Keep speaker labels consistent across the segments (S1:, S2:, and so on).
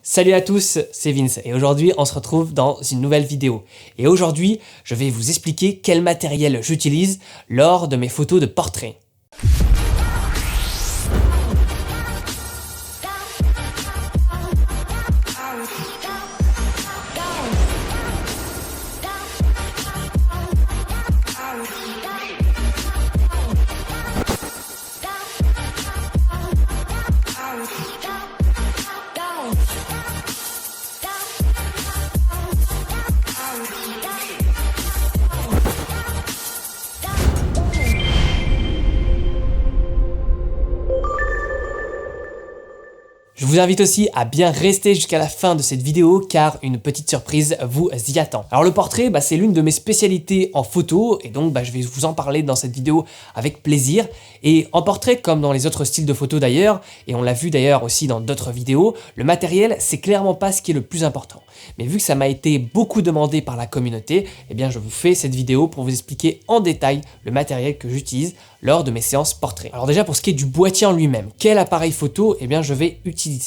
S1: Salut à tous, c'est Vince et aujourd'hui on se retrouve dans une nouvelle vidéo. Et aujourd'hui, je vais vous expliquer quel matériel j'utilise lors de mes photos de portrait. Je vous invite aussi à bien rester jusqu'à la fin de cette vidéo car une petite surprise vous y attend. Alors le portrait, c'est l'une de mes spécialités en photo et donc je vais vous en parler dans cette vidéo avec plaisir. Et en portrait, comme dans les autres styles de photos d'ailleurs, et on l'a vu d'ailleurs aussi dans d'autres vidéos, le matériel c'est clairement pas ce qui est le plus important. Mais vu que ça m'a été beaucoup demandé par la communauté, je vous fais cette vidéo pour vous expliquer en détail le matériel que j'utilise lors de mes séances portrait. Alors déjà pour ce qui est du boîtier en lui-même, quel appareil photo je vais utiliser?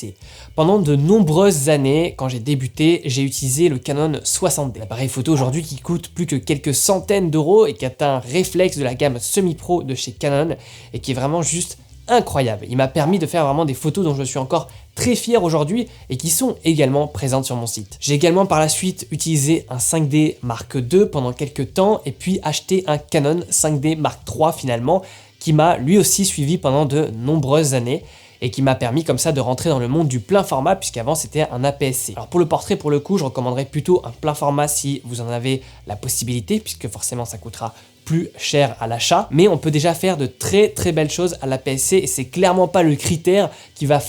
S1: Pendant de nombreuses années, quand j'ai débuté, j'ai utilisé le Canon 60D. L'appareil photo aujourd'hui qui coûte plus que quelques centaines d'euros et qui est un réflexe de la gamme semi-pro de chez Canon et qui est vraiment juste incroyable. Il m'a permis de faire vraiment des photos dont je suis encore très fier aujourd'hui et qui sont également présentes sur mon site. J'ai également par la suite utilisé un 5D Mark II pendant quelques temps et puis acheté un Canon 5D Mark III finalement qui m'a lui aussi suivi pendant de nombreuses années et qui m'a permis comme ça de rentrer dans le monde du plein format puisqu'avant c'était un APS-C. Alors pour le portrait pour le coup je recommanderais plutôt un plein format si vous en avez la possibilité puisque forcément ça coûtera plus cher à l'achat, mais on peut déjà faire de très belles choses à l'APS-C et c'est clairement pas le critère qui va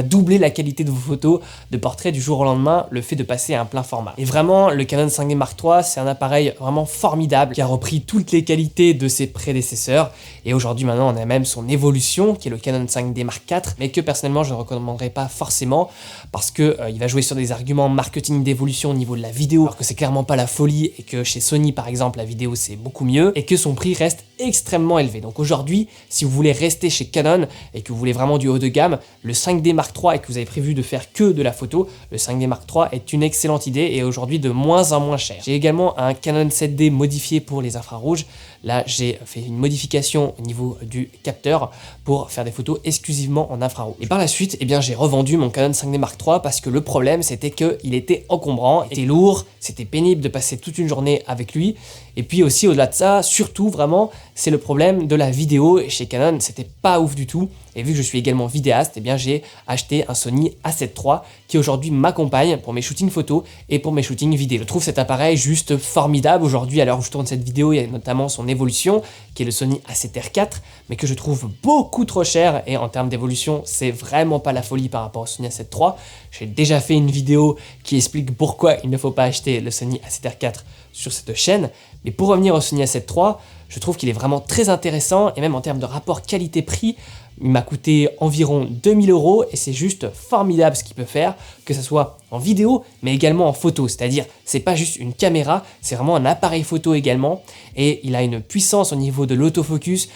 S1: doubler la qualité de vos photos de portrait du jour au lendemain, le fait de passer à un plein format. Et vraiment, le Canon 5D Mark III, c'est un appareil vraiment formidable qui a repris toutes les qualités de ses prédécesseurs et aujourd'hui maintenant on a même son évolution qui est le Canon 5D Mark IV, mais que personnellement je ne recommanderais pas forcément parce que il va jouer sur des arguments marketing d'évolution au niveau de la vidéo, alors que c'est clairement pas la folie et que chez Sony par exemple la vidéo c'est beaucoup mieux et que son prix reste extrêmement élevé. Donc aujourd'hui, si vous voulez rester chez Canon et que vous voulez vraiment du haut de gamme, le 5D Mark III et que vous avez prévu de faire que de la photo, le 5D Mark III est une excellente idée et aujourd'hui de moins en moins cher. J'ai également un Canon 7D modifié pour les infrarouges. Là, j'ai fait une modification au niveau du capteur pour faire des photos exclusivement en infrarouge. Et par la suite, j'ai revendu mon Canon 5D Mark III parce que le problème, c'était qu'il était encombrant, était lourd, c'était pénible de passer toute une journée avec lui. Et puis aussi, au-delà de ça, surtout vraiment, c'est le problème de la vidéo. Et chez Canon, c'était pas ouf du tout. Et vu que je suis également vidéaste, j'ai acheté un Sony A7 III qui aujourd'hui m'accompagne pour mes shootings photos et pour mes shootings vidéo. Je trouve cet appareil juste formidable. Aujourd'hui, à l'heure où je tourne cette vidéo, il y a notamment son évolution qui est le Sony A7R IV, mais que je trouve beaucoup trop cher et en termes d'évolution, c'est vraiment pas la folie par rapport au Sony A7 III. J'ai déjà fait une vidéo qui explique pourquoi il ne faut pas acheter le Sony A7R IV sur cette chaîne. Mais pour revenir au Sony A7 III, je trouve qu'il est vraiment très intéressant et même en termes de rapport qualité-prix, il m'a coûté environ 2000 € et c'est juste formidable ce qu'il peut faire, que ce soit en vidéo mais également en photo. C'est-à-dire, c'est pas juste une caméra, c'est vraiment un appareil photo également et il a une puissance au niveau de l'autofocus.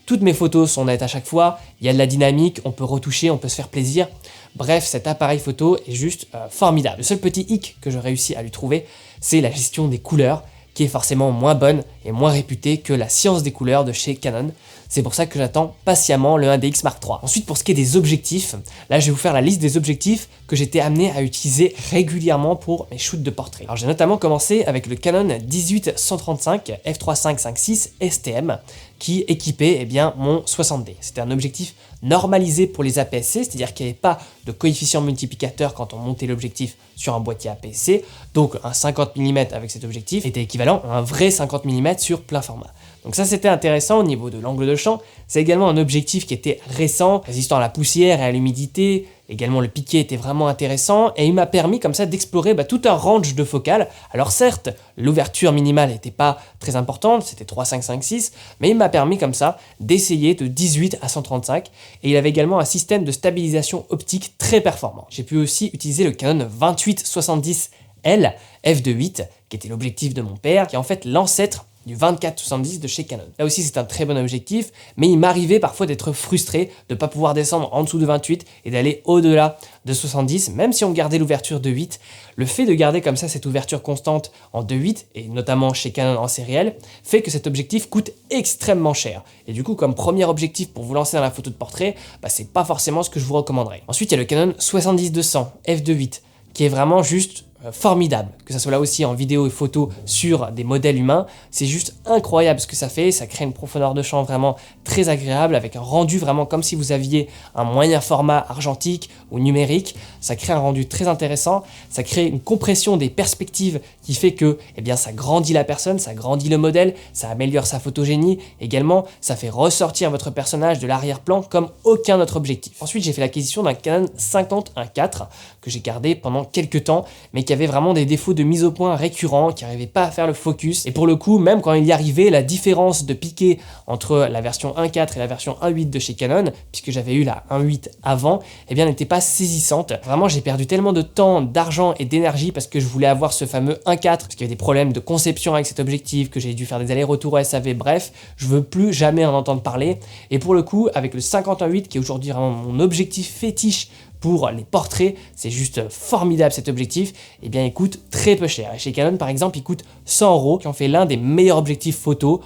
S1: Toutes mes photos sont nettes à chaque fois, il y a de la dynamique, on peut retoucher, on peut se faire plaisir. Bref, cet appareil photo est juste formidable. Le seul petit hic que je réussis à lui trouver, c'est la gestion des couleurs qui est forcément moins bonne et moins réputée que la science des couleurs de chez Canon. C'est pour ça que j'attends patiemment le 1DX Mark III. Ensuite, pour ce qui est des objectifs, là je vais vous faire la liste des objectifs que j'étais amené à utiliser régulièrement pour mes shoots de portrait. Alors j'ai notamment commencé avec le Canon 18-135 f3.556 STM qui équipait mon 60D. C'était un objectif normalisé pour les APS-C, c'est-à-dire qu'il n'y avait pas de coefficient multiplicateur quand on montait l'objectif sur un boîtier APS-C, donc un 50 mm avec cet objectif était équivalent à un vrai 50 mm sur plein format. Donc ça c'était intéressant au niveau de l'angle de champ. C'est également un objectif qui était récent, résistant à la poussière et à l'humidité. Également le piqué était vraiment intéressant et il m'a permis comme ça d'explorer tout un range de focales. Alors certes, l'ouverture minimale n'était pas très importante, c'était 3.5.5.6, mais il m'a permis comme ça d'essayer de 18 à 135 et il avait également un système de stabilisation optique très performant. J'ai pu aussi utiliser le Canon 28-70L f2.8 qui était l'objectif de mon père, qui est en fait l'ancêtre du 24-70 de chez Canon. Là aussi c'est un très bon objectif, mais il m'arrivait parfois d'être frustré de ne pas pouvoir descendre en dessous de 28 et d'aller au-delà de 70, même si on gardait l'ouverture de 8. Le fait de garder comme ça cette ouverture constante en 2.8, et notamment chez Canon en sériel, fait que cet objectif coûte extrêmement cher. Et du coup, comme premier objectif pour vous lancer dans la photo de portrait, c'est pas forcément ce que je vous recommanderais. Ensuite, il y a le Canon 70-200 f2.8, qui est vraiment juste formidable, que ça soit là aussi en vidéo et photo sur des modèles humains, c'est juste incroyable ce que ça fait, ça crée une profondeur de champ vraiment très agréable avec un rendu vraiment comme si vous aviez un moyen format argentique ou numérique, ça crée un rendu très intéressant, ça crée une compression des perspectives qui fait que ça grandit la personne, ça grandit le modèle, ça améliore sa photogénie, également ça fait ressortir votre personnage de l'arrière-plan comme aucun autre objectif. Ensuite j'ai fait l'acquisition d'un Canon 50-1.4 que j'ai gardé pendant quelques temps, mais qui avait vraiment des défauts de mise au point récurrents, qui n'arrivait pas à faire le focus. Et pour le coup, même quand il y arrivait, la différence de piqué entre la version 1.4 et la version 1.8 de chez Canon, puisque j'avais eu la 1.8 avant, n'était pas saisissante. Vraiment, j'ai perdu tellement de temps, d'argent et d'énergie parce que je voulais avoir ce fameux 1.4, parce qu'il y avait des problèmes de conception avec cet objectif, que j'ai dû faire des allers-retours au SAV, bref, je veux plus jamais en entendre parler. Et pour le coup, avec le 50-1.8, qui est aujourd'hui vraiment mon objectif fétiche pour les portraits, c'est juste formidable cet objectif, il coûte très peu cher. Et chez Canon par exemple, il coûte 100 €, qui en fait l'un des meilleurs objectifs photo,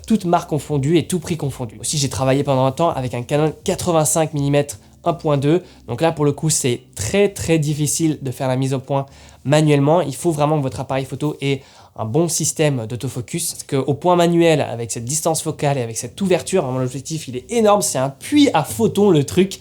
S1: toutes marques confondues et tout prix confondu. Aussi j'ai travaillé pendant un temps avec un Canon 85 mm 1.2, donc là pour le coup c'est très difficile de faire la mise au point manuellement, il faut vraiment que votre appareil photo ait un bon système d'autofocus, parce qu'au point manuel, avec cette distance focale et avec cette ouverture, vraiment l'objectif il est énorme, c'est un puits à photons le truc,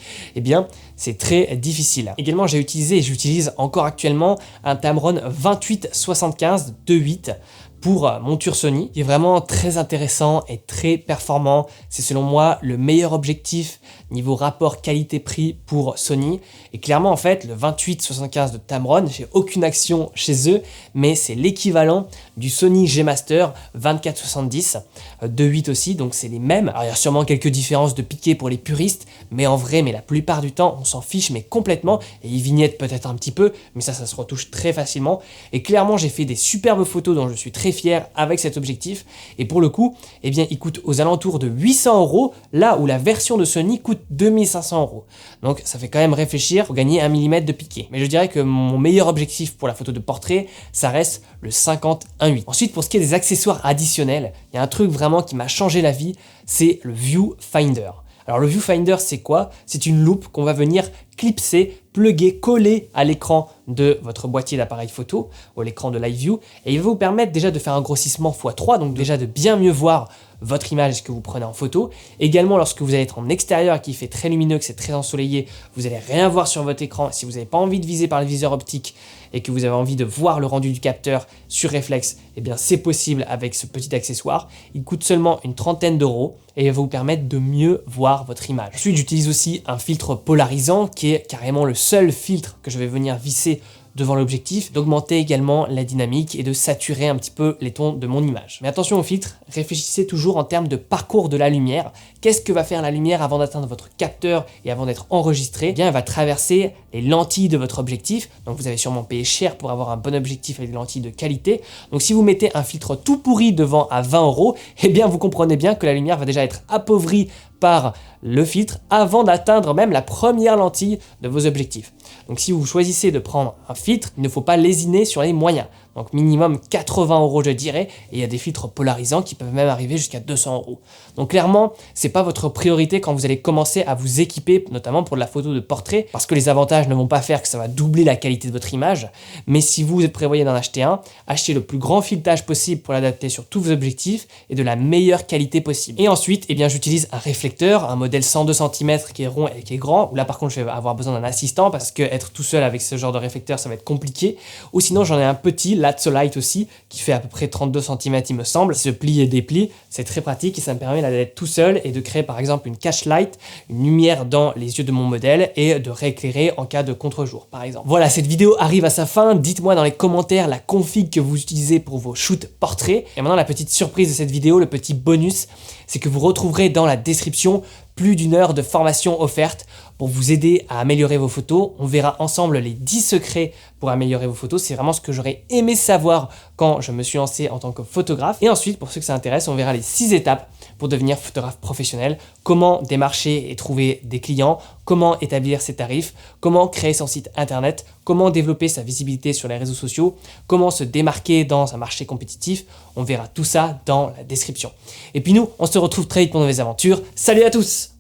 S1: c'est très difficile. Également j'ai utilisé et j'utilise encore actuellement un Tamron 28-75 2.8 pour monture Sony, qui est vraiment très intéressant et très performant. C'est selon moi le meilleur objectif niveau rapport qualité-prix pour Sony. Et clairement en fait le 28-75 de Tamron, j'ai aucune action chez eux, mais c'est l'équivalent du Sony G Master 24-70 2.8 aussi, donc c'est les mêmes. Alors il y a sûrement quelques différences de piqué pour les puristes, mais en vrai, la plupart du temps on s'en fiche mais complètement, et ils vignettent peut-être un petit peu, mais ça se retouche très facilement. Et clairement j'ai fait des superbes photos dont je suis très fier avec cet objectif, et pour le coup il coûte aux alentours de 800 €, là où la version de Sony coûte 2500 €. Donc ça fait quand même réfléchir pour gagner 1 mm de piqué. Mais je dirais que mon meilleur objectif pour la photo de portrait, ça reste le 50-1.8. Ensuite, pour ce qui est des accessoires additionnels, il y a un truc vraiment qui m'a changé la vie, c'est le Viewfinder. Alors le Viewfinder, c'est quoi? C'est une loupe qu'on va venir clipser, plugger, coller à l'écran de votre boîtier d'appareil photo, ou l'écran de Live View, et il va vous permettre déjà de faire un grossissement x3, donc déjà de bien mieux voir votre image que vous prenez en photo. Également, lorsque vous allez être en extérieur et qu'il fait très lumineux, que c'est très ensoleillé, vous n'allez rien voir sur votre écran. Si vous n'avez pas envie de viser par le viseur optique et que vous avez envie de voir le rendu du capteur sur réflexe, c'est possible avec ce petit accessoire. Il coûte seulement une trentaine d'euros et il va vous permettre de mieux voir votre image. Ensuite, j'utilise aussi un filtre polarisant qui est carrément le seul filtre que je vais venir visser devant l'objectif, d'augmenter également la dynamique et de saturer un petit peu les tons de mon image. Mais attention au filtre, réfléchissez toujours en termes de parcours de la lumière. Qu'est-ce que va faire la lumière avant d'atteindre votre capteur et avant d'être enregistrée? Elle va traverser les lentilles de votre objectif, donc vous avez sûrement payé cher pour avoir un bon objectif avec des lentilles de qualité. Donc si vous mettez un filtre tout pourri devant à 20 €, vous comprenez bien que la lumière va déjà être appauvrie par le filtre avant d'atteindre même la première lentille de vos objectifs. Donc si vous choisissez de prendre un filtre, il ne faut pas lésiner sur les moyens. Donc minimum 80 € je dirais, et il y a des filtres polarisants qui peuvent même arriver jusqu'à 200 €. Donc clairement, c'est pas votre priorité quand vous allez commencer à vous équiper, notamment pour de la photo de portrait, parce que les avantages ne vont pas faire que ça va doubler la qualité de votre image. Mais si vous prévoyez d'en acheter un, achetez le plus grand filetage possible pour l'adapter sur tous vos objectifs et de la meilleure qualité possible. Et ensuite, j'utilise un réflecteur, un modèle 102 cm qui est rond et qui est grand, où là par contre je vais avoir besoin d'un assistant parce que être tout seul avec ce genre de réflecteur ça va être compliqué. Ou sinon j'en ai un petit, Latzolite aussi, qui fait à peu près 32 cm il me semble, qui se plie et déplie, c'est très pratique et ça me permet d'être tout seul et de créer par exemple une catch light, une lumière dans les yeux de mon modèle et de rééclairer en cas de contre-jour par exemple. Voilà, cette vidéo arrive à sa fin, dites-moi dans les commentaires la config que vous utilisez pour vos shoots portraits. Et maintenant la petite surprise de cette vidéo, le petit bonus, c'est que vous retrouverez dans la description plus d'1 heure de formation offerte pour vous aider à améliorer vos photos. On verra ensemble les 10 secrets pour améliorer vos photos. C'est vraiment ce que j'aurais aimé savoir quand je me suis lancé en tant que photographe. Et ensuite, pour ceux que ça intéresse, on verra les 6 étapes pour devenir photographe professionnel. Comment démarcher et trouver des clients, comment établir ses tarifs, comment créer son site internet, comment développer sa visibilité sur les réseaux sociaux, comment se démarquer dans un marché compétitif. On verra tout ça dans la description. Et puis nous, on se retrouve très vite pour de nouvelles aventures. Salut à tous!